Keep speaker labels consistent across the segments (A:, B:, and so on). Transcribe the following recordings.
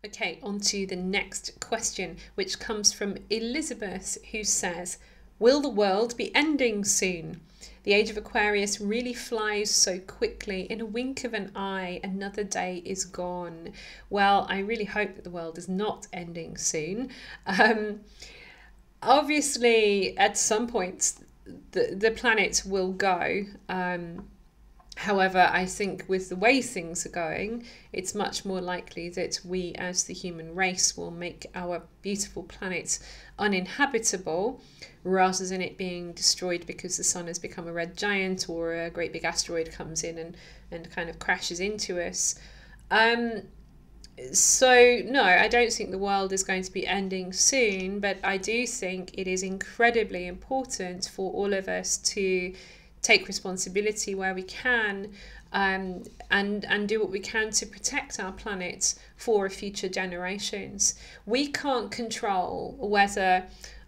A: Okay, on to the next question, which comes from Elizabeth, who says, will the world be ending soon? The age of Aquarius really flies so quickly. In a wink of an eye, another day is gone. Well, I really hope that the world is not ending soon. Obviously, at some point, the planet will go. However, I think with the way things are going, it's much more likely that we as the human race will make our beautiful planet uninhabitable rather than it being destroyed because the sun has become a red giant or a great big asteroid comes in and kind of crashes into us. So no, I don't think the world is going to be ending soon, but I do think it is incredibly important for all of us to take responsibility where we can, and do what we can to protect our planet for future generations. We can't control whether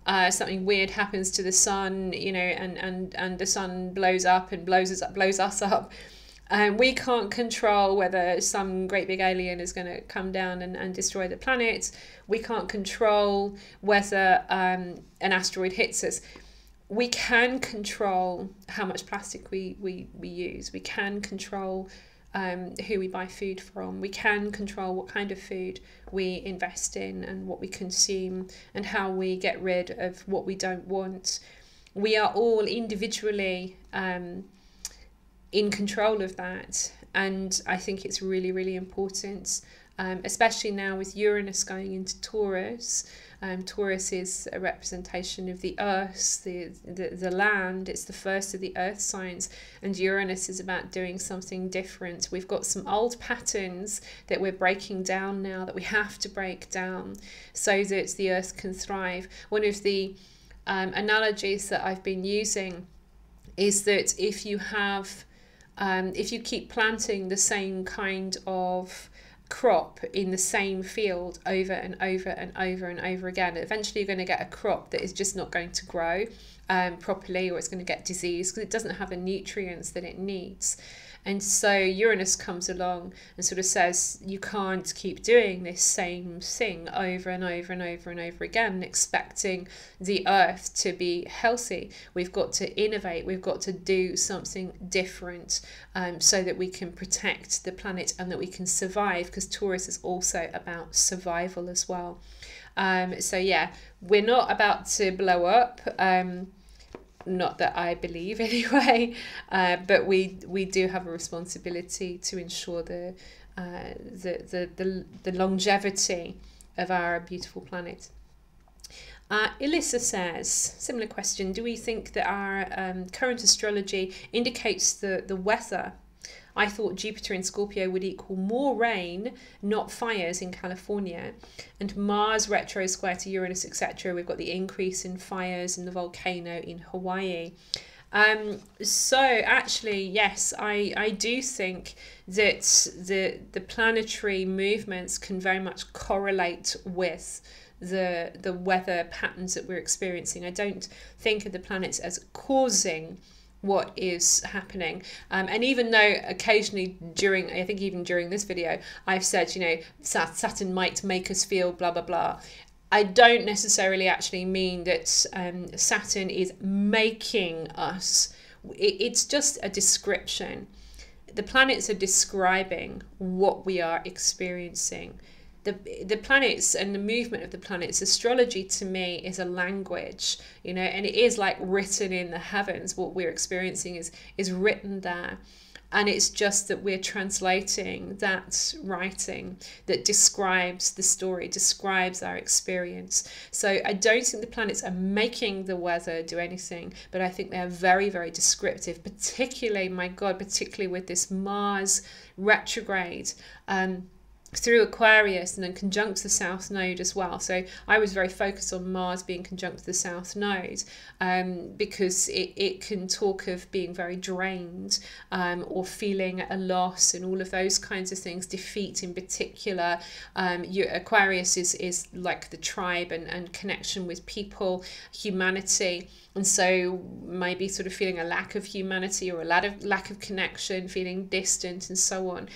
A: something weird happens to the sun, you know, and the sun blows up and blows us up. We can't control whether some great big alien is going to come down and destroy the planet. We can't control whether an asteroid hits us. We can control how much plastic we use. We can control who we buy food from. We can control what kind of food we invest in and what we consume and how we get rid of what we don't want. We are all individually in control of that, and I think it's really, really important, especially now with Uranus going into Taurus. Taurus is a representation of the earth, the land. It's the first of the earth signs, and Uranus is about doing something different. We've got some old patterns that we're breaking down now, that we have to break down so that the earth can thrive. One of the analogies that I've been using is that if you keep planting the same kind of crop in the same field over and over and over and over again, eventually you're going to get a crop that is just not going to grow properly, or it's going to get diseased because it doesn't have the nutrients that it needs. And so Uranus comes along and sort of says, you can't keep doing this same thing over and over and over and over again, expecting the earth to be healthy. We've got to innovate. We've got to do something different so that we can protect the planet and that we can survive, because Taurus is also about survival as well. So yeah, we're not about to blow up. Not that I believe anyway, but we do have a responsibility to ensure the longevity of our beautiful planet. Elissa says, similar question, do we think that our current astrology indicates the weather? I thought Jupiter in Scorpio would equal more rain, not fires in California. And Mars retro square to Uranus, etc. We've got the increase in fires and the volcano in Hawaii. So actually, yes, I do think that the planetary movements can very much correlate with the weather patterns that we're experiencing. I don't think of the planets as causing what is happening, and even though occasionally I think even during this video I've said, you know, Saturn might make us feel blah blah blah, I don't necessarily actually mean that Saturn is making us. It's just a description. The planets are describing what we are experiencing. The planets and the movement of the planets, astrology to me is a language, you know, and it is like written in the heavens. What we're experiencing is written there, and it's just that we're translating that writing that describes the story, describes our experience. So I don't think the planets are making the weather do anything, but I think they're very, very descriptive, particularly, my God, particularly with this Mars retrograde through Aquarius and then conjunct the South Node as well. So I was very focused on Mars being conjunct to the South Node because it can talk of being very drained or feeling a loss and all of those kinds of things, defeat in particular. Aquarius is like the tribe and connection with people, humanity. And so maybe sort of feeling a lack of humanity or a lack of connection, feeling distant and so on.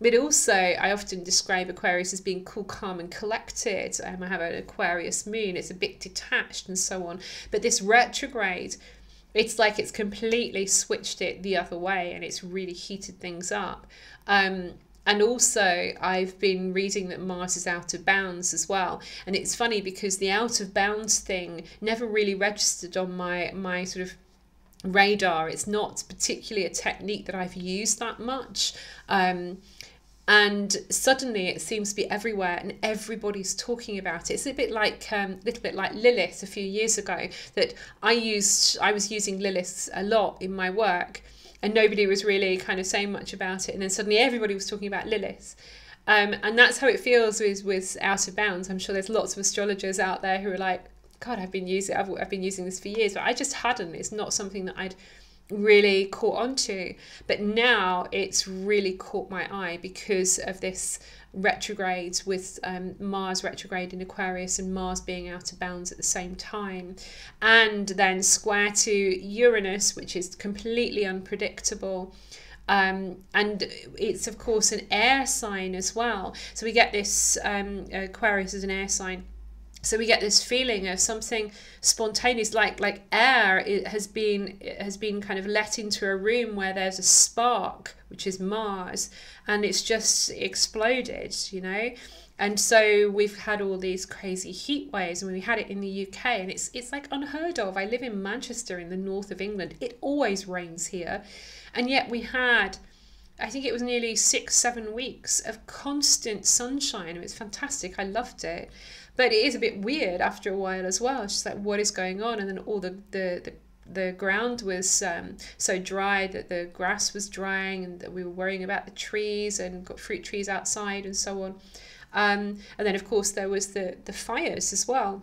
A: But also, I often describe Aquarius as being cool, calm and collected. I have an Aquarius moon, it's a bit detached and so on. But this retrograde, it's like it's completely switched it the other way, and it's really heated things up. And also, I've been reading that Mars is out of bounds as well. And it's funny because the out of bounds thing never really registered on my sort of radar. It's not particularly a technique that I've used that much. And suddenly it seems to be everywhere and everybody's talking about it. It's a bit like, little bit like Lilith a few years ago, that I was using Lilith a lot in my work, and nobody was really kind of saying much about it. And then suddenly everybody was talking about Lilith. And that's how it feels with Out of Bounds. I'm sure there's lots of astrologers out there who are like, God, I've been using this for years, but I just hadn't. It's not something that I'd really caught onto. But now it's really caught my eye because of this retrograde with Mars retrograde in Aquarius and Mars being out of bounds at the same time, and then square to Uranus, which is completely unpredictable. And it's of course an air sign as well, so we get this Aquarius is an air sign, so we get this feeling of something spontaneous, like air. It has been kind of let into a room where there's a spark, which is Mars, and it's just exploded, you know. And so we've had all these crazy heat waves, and we had it in the UK, and it's like unheard of. I live in Manchester in the north of England. It always rains here, and yet we had, I think it was nearly 6-7 weeks of constant sunshine. It was fantastic. I loved it. But it is a bit weird after a while as well. It's just like, what is going on? And then all the ground was so dry that the grass was drying, and that we were worrying about the trees, and got fruit trees outside and so on. And then of course there was the fires as well.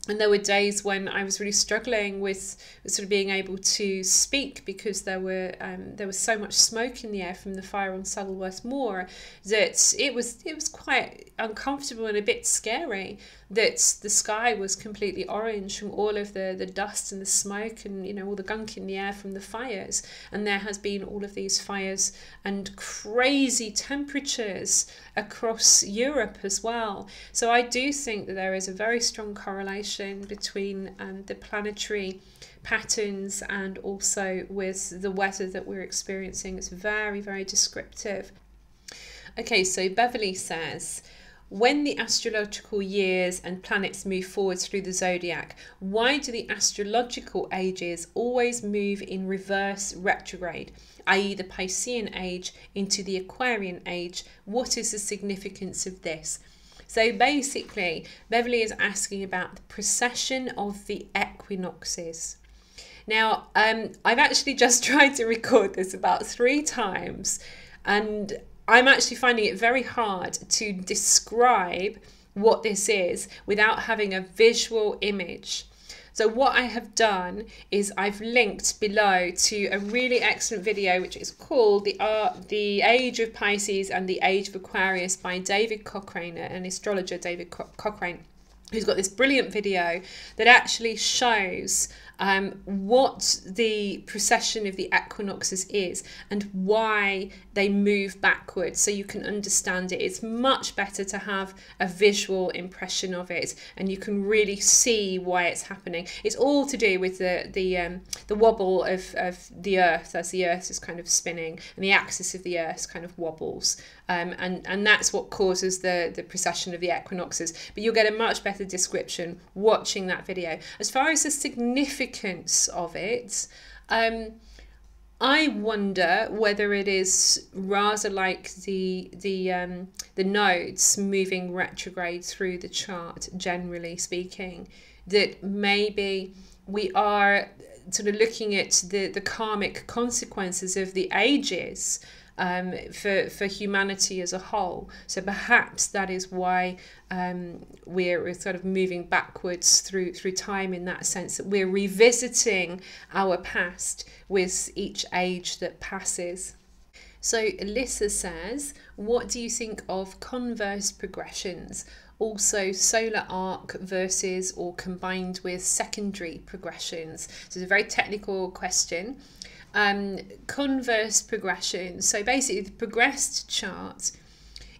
A: And there were days when I was really struggling with sort of being able to speak, because there was so much smoke in the air from the fire on Saddleworth Moor that it was quite uncomfortable and a bit scary, that the sky was completely orange from all of the dust and the smoke and, you know, all the gunk in the air from the fires. And there has been all of these fires and crazy temperatures across Europe as well. So I do think that there is a very strong correlation between the planetary patterns and also with the weather that we're experiencing. It's very, very descriptive. Okay, so Beverley says, when the astrological years and planets move forwards through the zodiac, why do the astrological ages always move in reverse retrograde, i.e. the Piscean age into the Aquarian age? What is the significance of this? So basically, Beverley is asking about the precession of the equinoxes. Now, I've actually just tried to record this about 3 times, and I'm actually finding it very hard to describe what this is without having a visual image. So what I have done is I've linked below to a really excellent video which is called The Age of Pisces and the Age of Aquarius by David Cochrane, an astrologer, David Cochrane, who's got this brilliant video that actually shows what the precession of the equinoxes is and why they move backwards, so you can understand it. It's much better to have a visual impression of it, and you can really see why it's happening. It's all to do with the wobble of the Earth, as the Earth is kind of spinning, and the axis of the Earth kind of wobbles, and that's what causes the precession of the equinoxes. But you'll get a much better description watching that video. As far as the significance of it, I wonder whether it is rather like the nodes moving retrograde through the chart, generally speaking, that maybe we are sort of looking at the karmic consequences of the ages for humanity as a whole. So perhaps that is why we're sort of moving backwards through time, in that sense, that we're revisiting our past with each age that passes. So Elissa says, what do you think of converse progressions? Also solar arc versus or combined with secondary progressions? So it's a very technical question. Converse progressions. So basically the progressed chart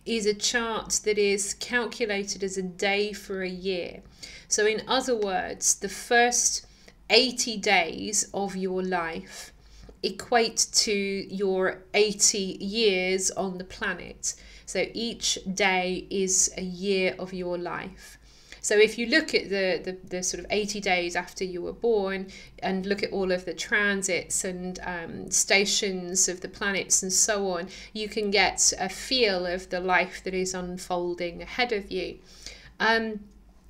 A: is a chart that is calculated as a day for a year. So in other words, the first 80 days of your life equate to your 80 years on the planet. So each day is a year of your life. So if you look at the sort of 80 days after you were born and look at all of the transits and stations of the planets and so on, you can get a feel of the life that is unfolding ahead of you.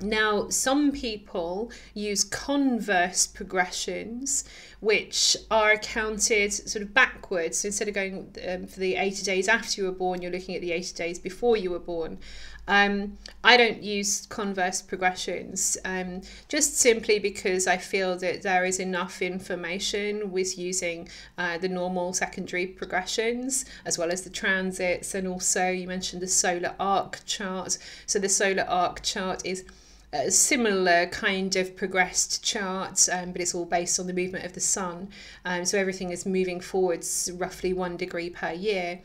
A: Now, some people use converse progressions, which are counted sort of backwards. So instead of going for the 80 days after you were born, you're looking at the 80 days before you were born. I don't use converse progressions, just simply because I feel that there is enough information with using the normal secondary progressions, as well as the transits, and also you mentioned the solar arc chart. So the solar arc chart is a similar kind of progressed chart, but it's all based on the movement of the sun. So everything is moving forwards roughly 1 degree per year.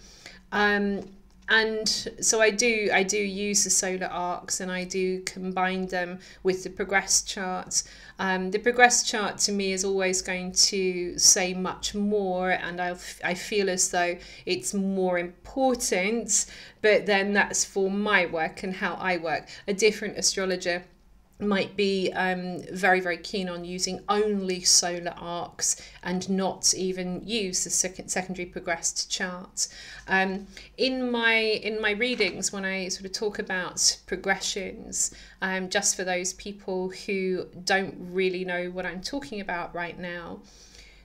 A: And so I do use the solar arcs, and I do combine them with the progressed chart. The progressed chart to me is always going to say much more, and I feel as though it's more important, but then that's for my work and how I work. A different astrologer might be very, very keen on using only solar arcs and not even use the secondary progressed chart. In my readings, when I sort of talk about progressions, just for those people who don't really know what I'm talking about right now,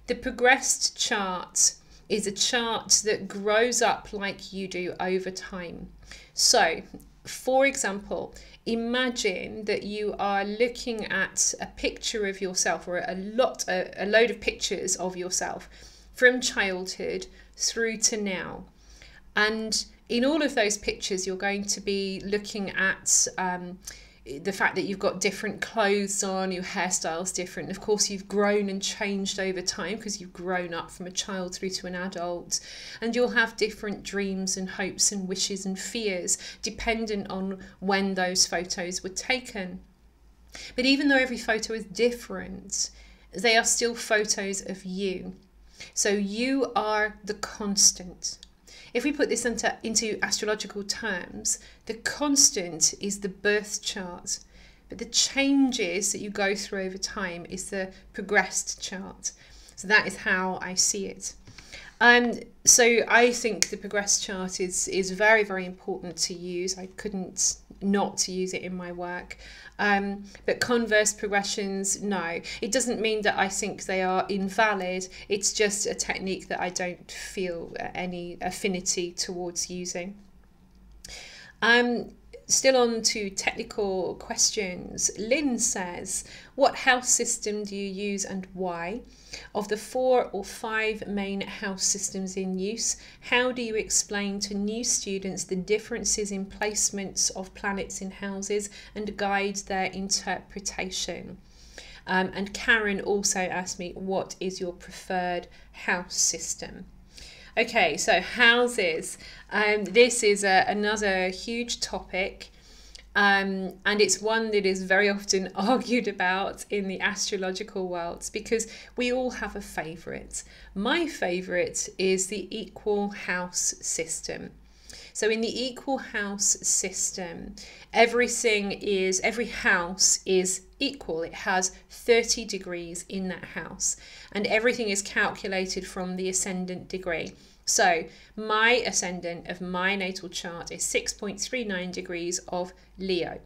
A: the progressed chart is a chart that grows up like you do over time. So, for example, imagine that you are looking at a picture of yourself, or a load of pictures of yourself from childhood through to now. And in all of those pictures, you're going to be looking at the fact that you've got different clothes on, your hairstyle's different. Of course, you've grown and changed over time because you've grown up from a child through to an adult, and you'll have different dreams and hopes and wishes and fears dependent on when those photos were taken. But even though every photo is different, they are still photos of you. So you are the constant. If we put this into astrological terms, the constant is the birth chart, but the changes that you go through over time is the progressed chart. So that is how I see it. So I think the progressed chart is very, very important to use. I couldn't not use it in my work. But converse progressions, no. It doesn't mean that I think they are invalid. It's just a technique that I don't feel any affinity towards using. Still on to technical questions. Lin says, what house system do you use and why? Of the 4 or 5 main house systems in use, how do you explain to new students the differences in placements of planets in houses and guide their interpretation? And Karen also asked me, what is your preferred house system? Okay, so houses. This is another huge topic, and it's one that is very often argued about in the astrological worlds because we all have a favourite. My favourite is the equal house system. So in the equal house system, every house is equal. It has 30 degrees in that house, and everything is calculated from the ascendant degree. So my ascendant of my natal chart is 6.39 degrees of Leo.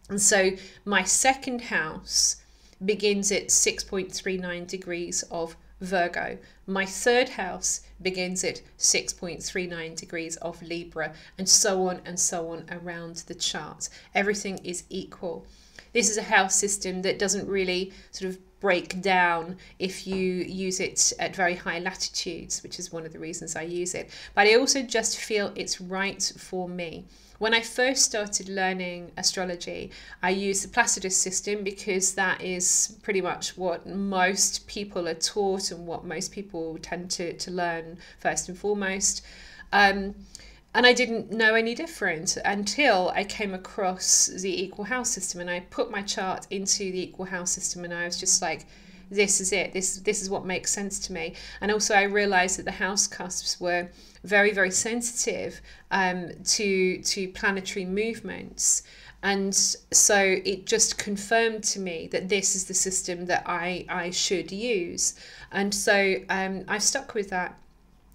A: And so my second house begins at 6.39 degrees of Virgo. My third house begins at 6.39 degrees of Libra, and so on around the chart. Everything is equal. This is a house system that doesn't really sort of break down if you use it at very high latitudes, which is one of the reasons I use it. But I also just feel it's right for me. When I first started learning astrology, I used the Placidus system because that is pretty much what most people are taught and what most people tend to learn first and foremost. And I didn't know any different until I came across the equal house system, and I put my chart into the equal house system, and I was just like, this is it. This is what makes sense to me. And also I realized that the house cusps were very, very sensitive to planetary movements. And so it just confirmed to me that this is the system that I should use. And so I've stuck with that.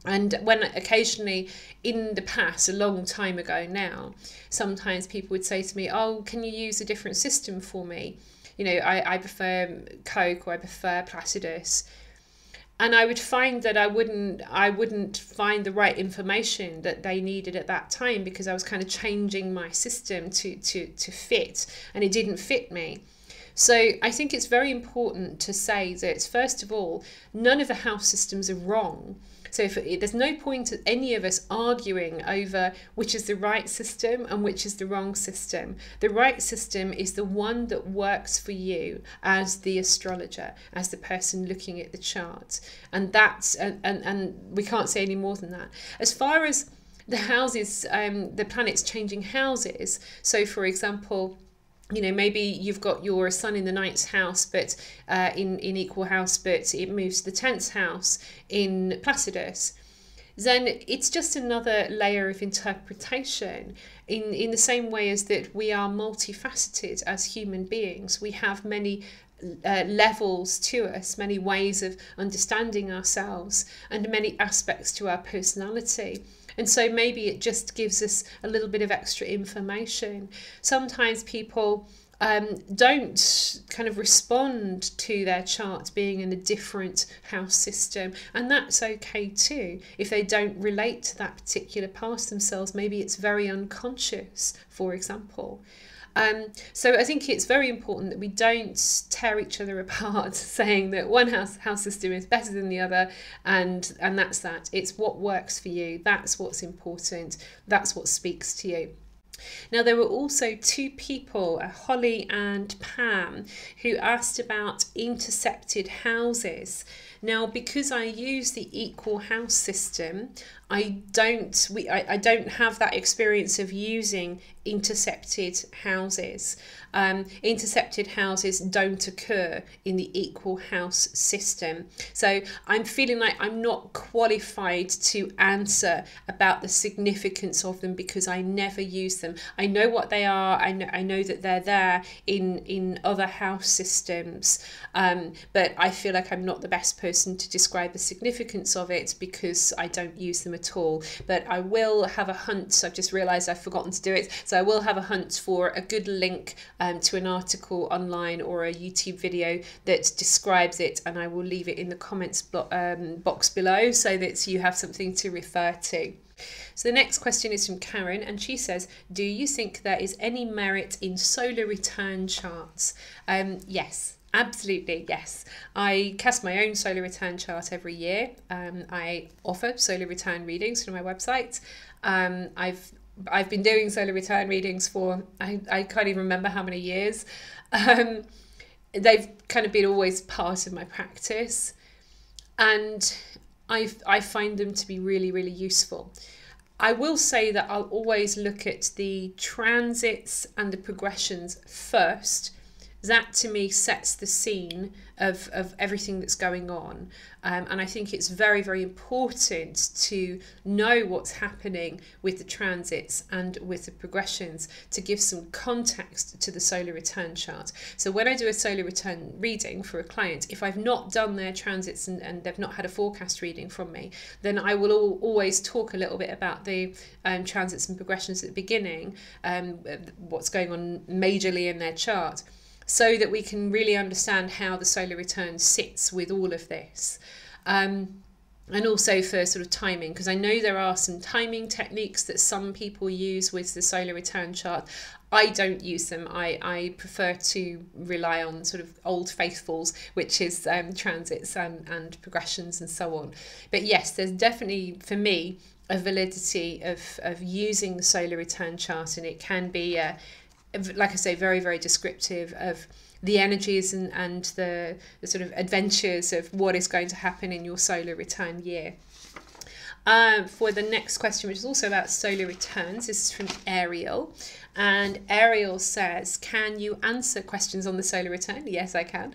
A: And when occasionally in the past, a long time ago now, sometimes people would say to me, oh, can you use a different system for me? You know, I prefer Coke, or I prefer Placidus. And I would find that I wouldn't find the right information that they needed at that time, because I was kind of changing my system to fit, and it didn't fit me. So I think it's very important to say that, first of all, none of the house systems are wrong. So there's no point of any of us arguing over which is the right system and which is the wrong system. The right system is the one that works for you as the astrologer, as the person looking at the chart. And that's and we can't say any more than that. As far as the houses, the planets changing houses. So for example, you know, maybe you've got your sun in the 9th house, but in equal house, but it moves to the 10th house in Placidus. Then it's just another layer of interpretation, in the same way as that we are multifaceted as human beings. We have many levels to us, many ways of understanding ourselves, and many aspects to our personality. And so maybe it just gives us a little bit of extra information. Sometimes people don't kind of respond to their chart being in a different house system, and that's okay too. If they don't relate to that particular part of themselves, maybe it's very unconscious, for example. So I think it's very important that we don't tear each other apart saying that one house system is better than the other, and that's that. It's what works for you. That's what's important. That's what speaks to you. Now, there were also 2 people, Holly and Pam, who asked about intercepted houses. Now, because I use the equal house system, I don't have that experience of using intercepted houses. Intercepted houses don't occur in the equal house system. So I'm feeling like I'm not qualified to answer about the significance of them, because I never use them. I know what they are. I know that they're there in other house systems, but I feel like I'm not the best person to describe the significance of it, because I don't use them at all. But I will have a hunt. I've just realised I've forgotten to do it, so I will have a hunt for a good link to an article online or a YouTube video that describes it, and I will leave it in the comments box below so that you have something to refer to. So the next question is from Karen, and she says, do you think there is any merit in solar return charts? Yes. Absolutely, yes. I cast my own solar return chart every year. I offer solar return readings through my website. I've been doing solar return readings for, I can't even remember how many years. They've kind of been always part of my practice, and I find them to be really, really useful. I will say that I'll always look at the transits and the progressions first. That to me sets the scene of everything that's going on. And I think it's very, very important to know what's happening with the transits and with the progressions to give some context to the solar return chart. So when I do a solar return reading for a client, if I've not done their transits and they've not had a forecast reading from me, then I will always talk a little bit about the transits and progressions at the beginning, what's going on majorly in their chart, so that we can really understand how the solar return sits with all of this. And also for sort of timing, because I know there are some timing techniques that some people use with the solar return chart. I don't use them. I prefer to rely on sort of old faithfuls, which is transits and progressions and so on. But yes, there's definitely, for me, a validity of using the solar return chart, and it can be like I say, very, very descriptive of the energies and the sort of adventures of what is going to happen in your solar return year. for the next question, which is also about solar returns. This is from Ariel. And Ariel says, can you answer questions on the solar return? Yes, I can.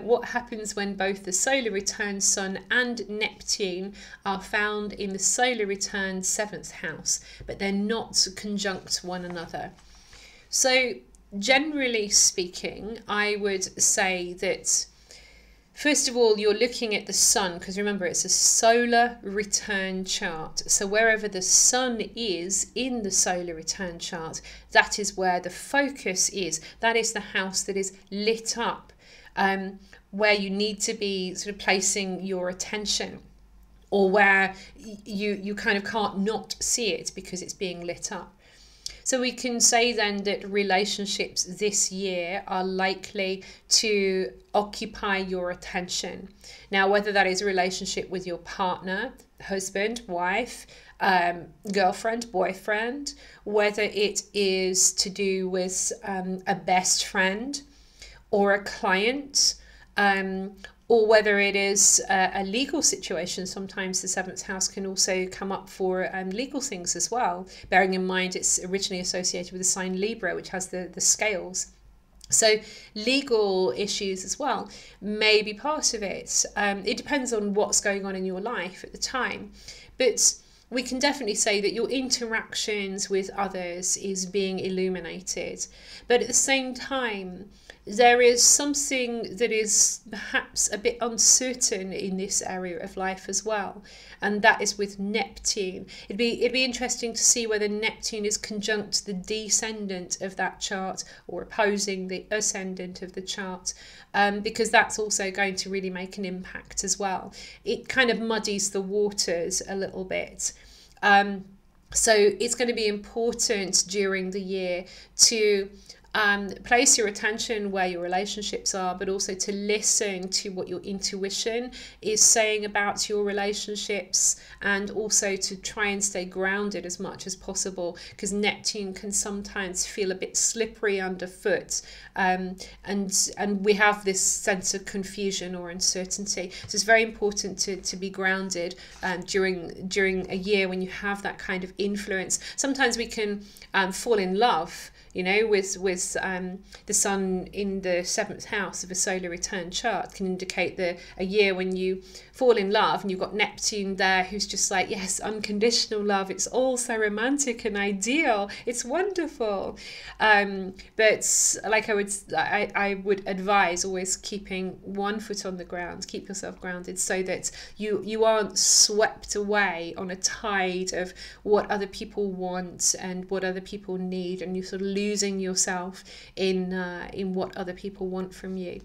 A: What happens when both the solar return sun and Neptune are found in the solar return 7th house, but they're not conjunct one another? So generally speaking, I would say that first of all, you're looking at the sun, because remember, it's a solar return chart. So wherever the sun is in the solar return chart, that is where the focus is. That is the house that is lit up, where you need to be sort of placing your attention, or where you kind of can't not see it because it's being lit up. So we can say then that relationships this year are likely to occupy your attention. Now, whether that is a relationship with your partner, husband, wife, girlfriend, boyfriend, whether it is to do with a best friend or a client, or whether it is a legal situation. Sometimes the 7th house can also come up for legal things as well, bearing in mind it's originally associated with the sign Libra, which has the scales. So legal issues as well may be part of it. It depends on what's going on in your life at the time. But we can definitely say that your interactions with others is being illuminated. But at the same time, there is something that is perhaps a bit uncertain in this area of life as well, and that is with Neptune. It'd be interesting to see whether Neptune is conjunct the descendant of that chart or opposing the ascendant of the chart, because that's also going to really make an impact as well. It kind of muddies the waters a little bit. So it's going to be important during the year to place your attention where your relationships are, but also to listen to what your intuition is saying about your relationships, and also to try and stay grounded as much as possible, because Neptune can sometimes feel a bit slippery underfoot, and we have this sense of confusion or uncertainty. So it's very important to be grounded during a year when you have that kind of influence. Sometimes we can fall in love, you know, with the sun in the 7th house of a solar return chart can indicate a year when you fall in love and you've got Neptune there who's just like, yes, unconditional love, it's all so romantic and ideal, it's wonderful. But like I would advise always keeping one foot on the ground, keep yourself grounded, so that you aren't swept away on a tide of what other people want and what other people need, and you sort of losing yourself in what other people want from you.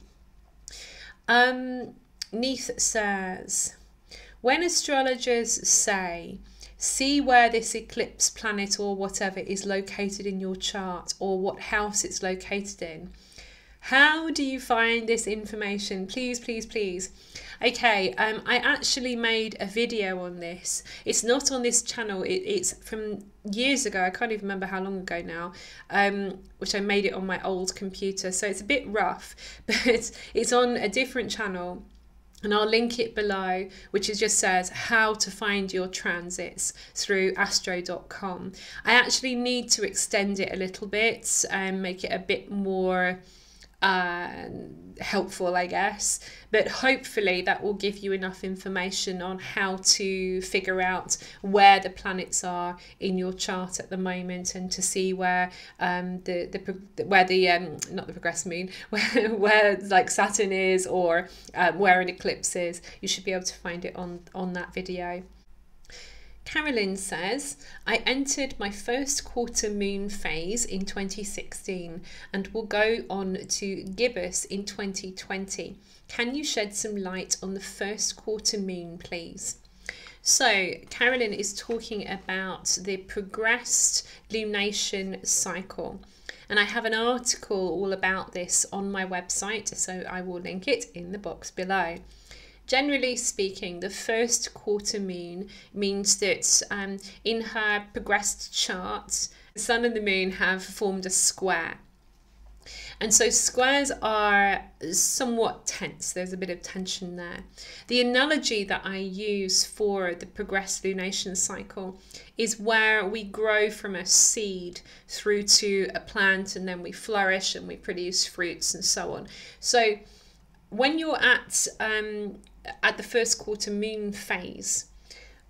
A: Neith says, when astrologers say, see where this eclipse planet or whatever is located in your chart, or what house it's located in, how do you find this information? Please, please, please. Okay, I actually made a video on this. It's not on this channel. It's from years ago. I can't even remember how long ago now, which I made it on my old computer. So it's a bit rough, but it's on a different channel. And I'll link it below, which just says how to find your transits through astro.com. I actually need to extend it a little bit and make it a bit more helpful, I guess, but hopefully that will give you enough information on how to figure out where the planets are in your chart at the moment, and to see where not the progressed moon, where like Saturn is, or where an eclipse is. You should be able to find it on that video. Carolyn says, I entered my first quarter moon phase in 2016 and will go on to gibbous in 2020. Can you shed some light on the first quarter moon, please? So Carolyn is talking about the progressed lunation cycle. And I have an article all about this on my website, so I will link it in the box below. Generally speaking, the first quarter moon means that in her progressed chart, the sun and the moon have formed a square. And so squares are somewhat tense. There's a bit of tension there. The analogy that I use for the progressed lunation cycle is where we grow from a seed through to a plant, and then we flourish and we produce fruits and so on. So when you're at the first quarter moon phase,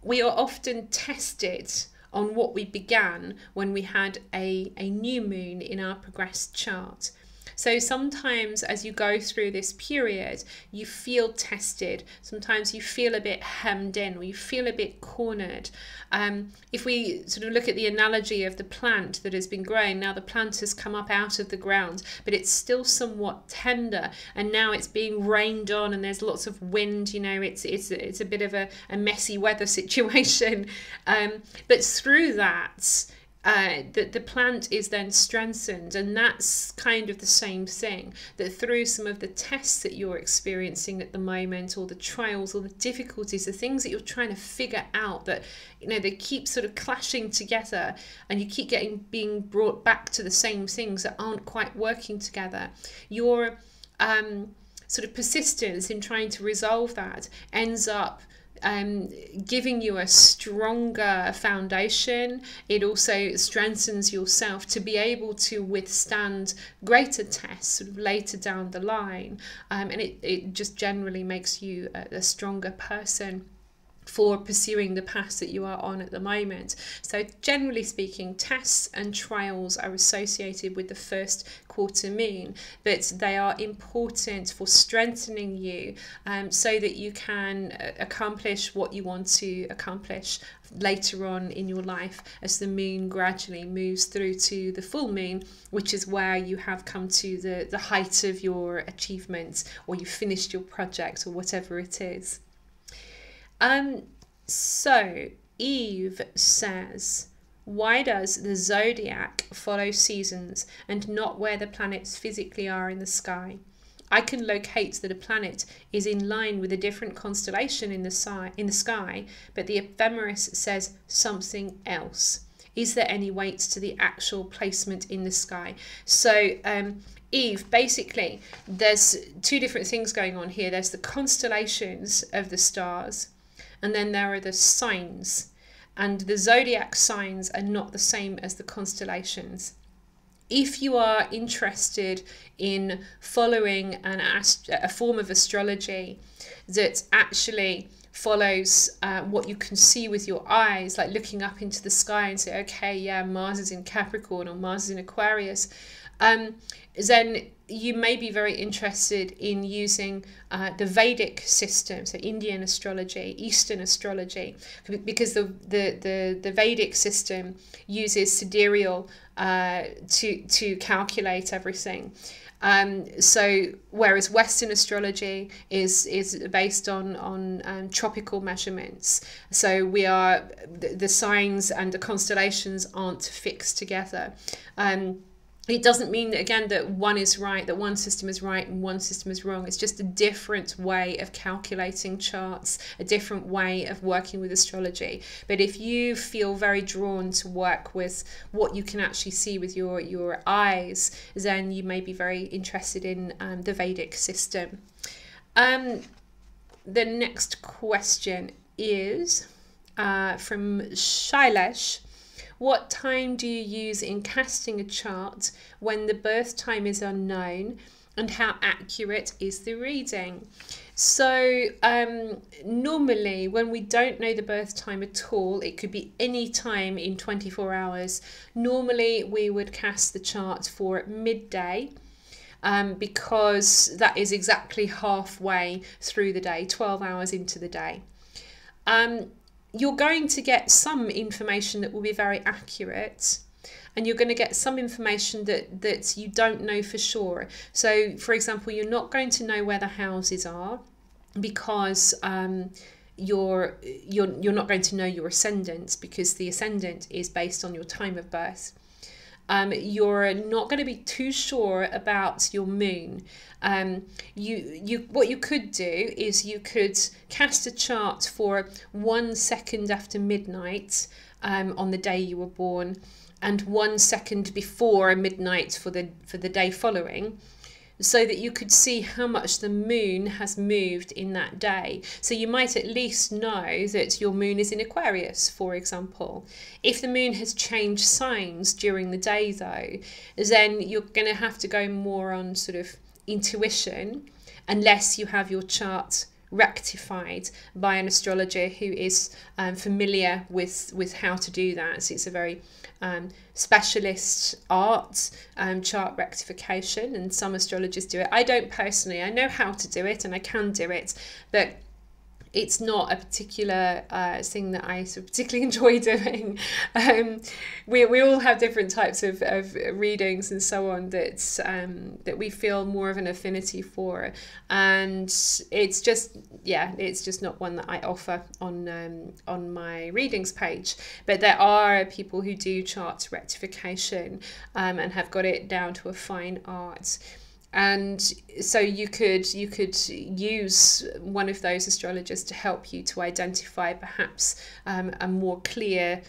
A: we are often tested on what we began when we had a new moon in our progressed chart. So sometimes as you go through this period, you feel tested. Sometimes you feel a bit hemmed in, or you feel a bit cornered. If we sort of look at the analogy of the plant that has been growing, now the plant has come up out of the ground, but it's still somewhat tender, and now it's being rained on, and there's lots of wind. You know, it's a bit of a messy weather situation. But through that, the plant is then strengthened, and that's kind of the same thing, that through some of the tests that you're experiencing at the moment, or the trials or the difficulties, the things that you're trying to figure out, that, you know, they keep sort of clashing together, and you keep being brought back to the same things that aren't quite working together. Your sort of persistence in trying to resolve that ends up giving you a stronger foundation. It also strengthens yourself to be able to withstand greater tests sort of later down the line, and it just generally makes you a stronger person for pursuing the path that you are on at the moment. So generally speaking, tests and trials are associated with the first quarter moon, but they are important for strengthening you, so that you can accomplish what you want to accomplish later on in your life, as the moon gradually moves through to the full moon, which is where you have come to the height of your achievements, or you've finished your project, or whatever it is. So Eve says, why does the zodiac follow seasons and not where the planets physically are in the sky? I can locate that a planet is in line with a different constellation in the sky, but the ephemeris says something else. Is there any weight to the actual placement in the sky? So Eve, basically, there's two different things going on here. There's the constellations of the stars, and then there are the signs. And the zodiac signs are not the same as the constellations. If you are interested in following a form of astrology that actually follows what you can see with your eyes, like looking up into the sky and say, okay, yeah, Mars is in Capricorn or Mars is in Aquarius, then you may be very interested in using the Vedic system, so Indian astrology, Eastern astrology, because the Vedic system uses sidereal to calculate everything. So whereas Western astrology is based on tropical measurements, so the signs and the constellations aren't fixed together. It doesn't mean that, again, that one is right, that one system is right and one system is wrong. It's just a different way of calculating charts, a different way of working with astrology. But if you feel very drawn to work with what you can actually see with your eyes, then you may be very interested in the Vedic system. The next question is from Shailesh. What time do you use in casting a chart when the birth time is unknown, and how accurate is the reading? So normally when we don't know the birth time at all, it could be any time in 24 hours. Normally we would cast the chart for midday, because that is exactly halfway through the day, 12 hours into the day. You're going to get some information that will be very accurate, and you're going to get some information that you don't know for sure. So, for example, you're not going to know where the houses are, because you're not going to know your ascendant, because the ascendant is based on your time of birth. You're not going to be too sure about your moon. What you could do is you could cast a chart for 1 second after midnight, on the day you were born, and 1 second before midnight for the day following, so that you could see how much the moon has moved in that day. So you might at least know that your moon is in Aquarius, for example. If the moon has changed signs during the day, though, then you're going to have to go more on sort of intuition, unless you have your chart rectified by an astrologer who is familiar with how to do that. So it's a very specialist art, chart rectification, and some astrologers do it. I don't personally. I know how to do it and I can do it, but it's not a particular thing that I sort of particularly enjoy doing. We all have different types of readings and so on that we feel more of an affinity for, and it's just not one that I offer on my readings page. But there are people who do chart rectification and have got it down to a fine art. And so you could use one of those astrologers to help you to identify perhaps a more clear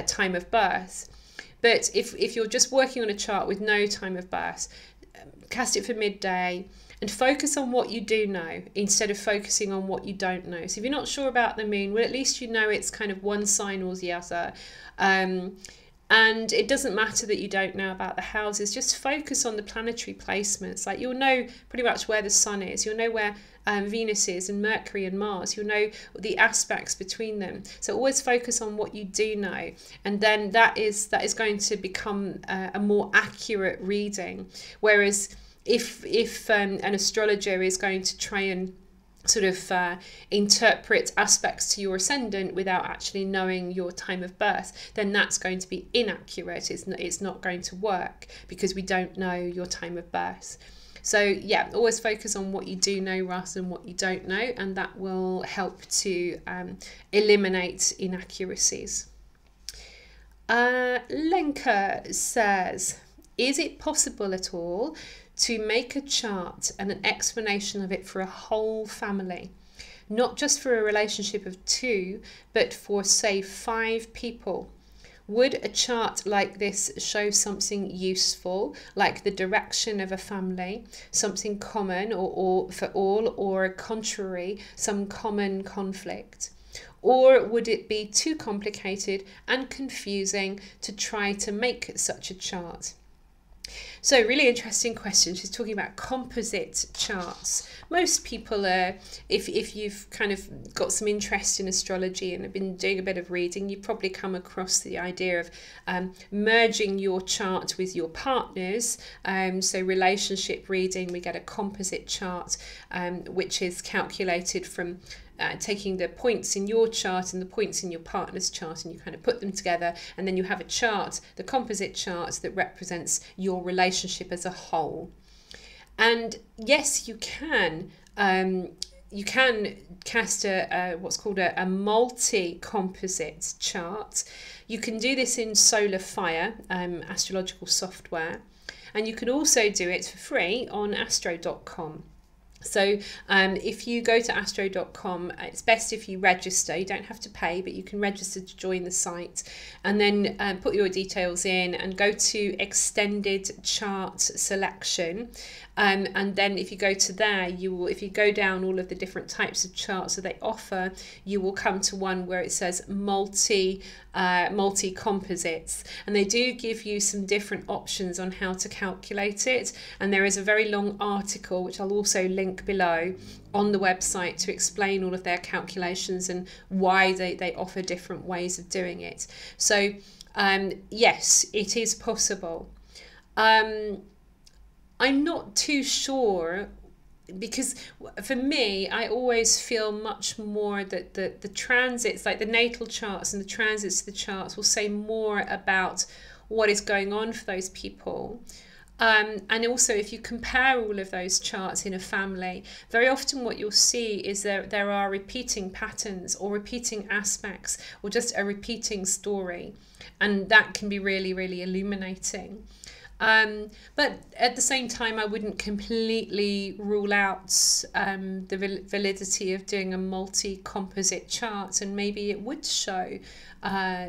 A: time of birth. But if you're just working on a chart with no time of birth, cast it for midday and focus on what you do know instead of focusing on what you don't know. So if you're not sure about the moon, well, at least you know it's kind of one sign or the other. And it doesn't matter that you don't know about the houses, just focus on the planetary placements. Like, you'll know pretty much where the sun is, you'll know where Venus is and Mercury and Mars, you'll know the aspects between them. So always focus on what you do know, and then that is going to become a more accurate reading. Whereas if an astrologer is going to try and sort of interpret aspects to your ascendant without actually knowing your time of birth, then that's going to be inaccurate. It's not going to work because we don't know your time of birth. So yeah, always focus on what you do know rather than what you don't know, and that will help to eliminate inaccuracies. Lenka says, is it possible at all to make a chart and an explanation of it for a whole family, not just for a relationship of 2, but for, say, 5 people? Would a chart like this show something useful, like the direction of a family, something common or for all, or contrary, some common conflict? Or would it be too complicated and confusing to try to make such a chart? So really interesting question. She's talking about composite charts. Most people are, if you've kind of got some interest in astrology and have been doing a bit of reading, you've probably come across the idea of merging your chart with your partner's. So relationship reading, we get a composite chart, which is calculated from taking the points in your chart and the points in your partner's chart, and you kind of put them together, and then you have a chart, the composite chart, that represents your relationship as a whole. And yes, you can cast what's called a multi-composites chart. You can do this in Solar Fire, astrological software, and you can also do it for free on astro.com. So if you go to astro.com, it's best if you register. You don't have to pay, but you can register to join the site, and then put your details in and go to extended chart selection. And then if you go to there, if you go down all of the different types of charts that they offer, you will come to one where it says multi-composites, and they do give you some different options on how to calculate it. And there is a very long article, which I'll also link below, on the website to explain all of their calculations and why they offer different ways of doing it. So yes, it is possible. I'm not too sure, because for me, I always feel much more that the transits, like the natal charts and the transits of the charts, will say more about what is going on for those people. And also, if you compare all of those charts in a family, very often what you'll see is there are repeating patterns or repeating aspects or just a repeating story. And that can be really, really illuminating. But at the same time, I wouldn't completely rule out the validity of doing a multi-composite chart, and maybe it would show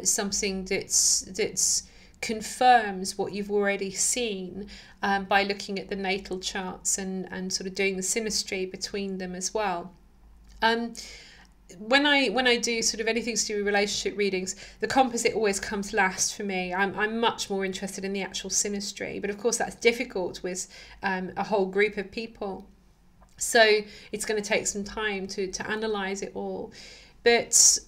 A: something that's confirms what you've already seen by looking at the natal charts and sort of doing the synastry between them as well. When I do sort of anything to do with relationship readings, the composite always comes last for me. I'm much more interested in the actual synastry, but of course that's difficult with a whole group of people. So it's going to take some time to analyse it all. But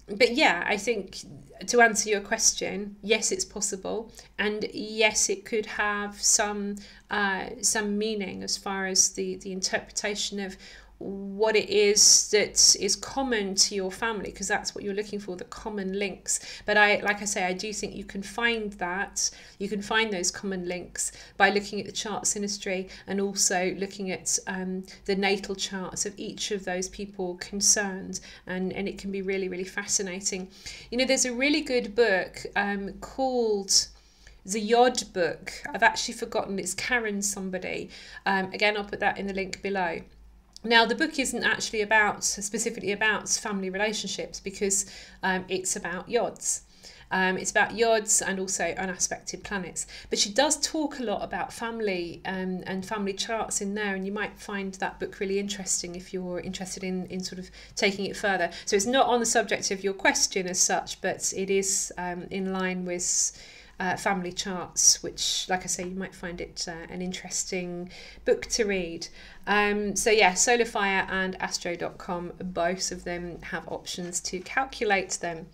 A: yeah, I think to answer your question, yes, it's possible, and yes, it could have some meaning as far as the interpretation of what it is that is common to your family, because that's what you're looking for, the common links. But like I say, I do think you can find those common links by looking at the chart synastry and also looking at the natal charts of each of those people concerned, and it can be really, really fascinating. You know, there's a really good book called The Yod Book. I've actually forgotten, it's Karen somebody. Again, I'll put that in the link below. Now, the book isn't actually specifically about family relationships, because it's about yods. It's about yods and also unaspected planets. But she does talk a lot about family and family charts in there, and you might find that book really interesting if you're interested in sort of taking it further. So it's not on the subject of your question as such, but it is in line with family charts, which, like I say, you might find it an interesting book to read. So yeah, Solar Fire and Astro.com, both of them have options to calculate them.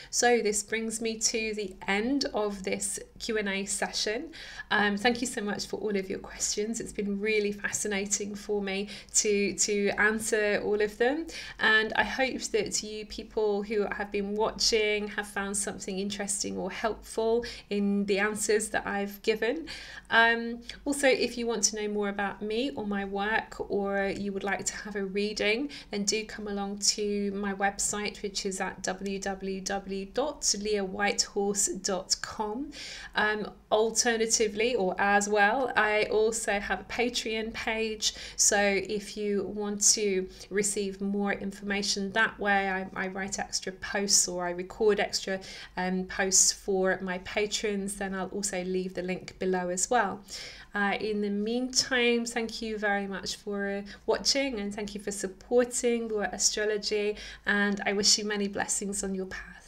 A: So this brings me to the end of this Q&A session. Thank you so much for all of your questions. It's been really fascinating for me to answer all of them, and I hope that you people who have been watching have found something interesting or helpful in the answers that I've given. Also, if you want to know more about me or my work, or you would like to have a reading, then do come along to my website, which is at www.leahwhitehorse.com. Alternatively, or as well, I also have a Patreon page, so if you want to receive more information that way, I write extra posts, or I record extra posts for my patrons, then I'll also leave the link below as well. In the meantime, thank you very much for watching, and thank you for supporting Astrology, and I wish you many blessings on your path.